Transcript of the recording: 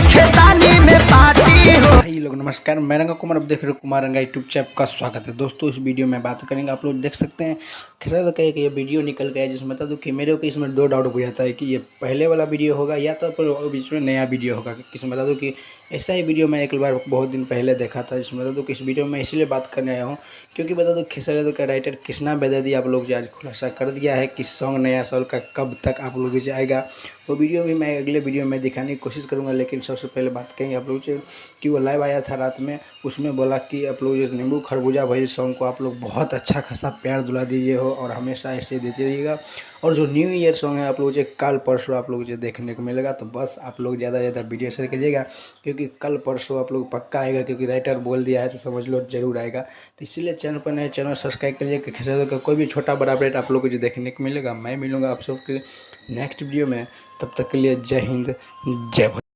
खेतानी में पार्टी हो। भाई लोग नमस्कार, मैं रंगा कुमार, अब देख रहे हो कुमार रंगा यूट्यूब चैनल का स्वागत है। दोस्तों इस वीडियो में बात करेंगे, आप लोग देख सकते हैं कैसा तो कहे कि ये वीडियो निकल गया है, जिसमें बता दूं कि मेरे को इसमें दो डाउट हो जाता है कि ये पहले वाला वीडियो होगा या तो फिर बीच में नया वीडियो होगा। किसमें बता दूं कि ऐसा ही वीडियो मैं एक बार बहुत दिन पहले देखा था, जिसमें बता दूं कि इस वीडियो में इसलिए बात करने आया हूँ क्योंकि बता दूं खेसारी का राइटर कृष्णा बेदर्दी आप लोग जो आज खुलासा कर दिया है कि सॉन्ग नया साल का कब तक आप लोग से आएगा। वो वीडियो भी मैं अगले वीडियो में दिखाने की कोशिश करूँगा, लेकिन सबसे पहले बात करेंगे आप लोग से कि वो लाइव आया था रात में, उसमें बोला कि आप लोग ये नींबू खरबूजा भाई सॉन्ग को आप लोग बहुत अच्छा खासा प्यार दुला दीजिए हो और हमेशा ऐसे देते रहिएगा। और जो न्यू ईयर सॉन्ग है आप लोग जो कल परसों आप लोग जो देखने को मिलेगा, तो बस आप लोग ज़्यादा से ज़्यादा वीडियो शेयर कीजिएगा क्योंकि कल परसों आप लोग पक्का आएगा, क्योंकि राइटर बोल दिया है तो समझ लो जरूर आएगा। तो इसलिए चैनल पर नए चैनल सब्सक्राइब करिए कि खेसारी का कोई भी छोटा बड़ा अपडेट आप लोग को जो देखने को मिलेगा। मैं मिलूँगा आप सबके नेक्स्ट वीडियो में, तब तक के लिए जय हिंद जय भारत।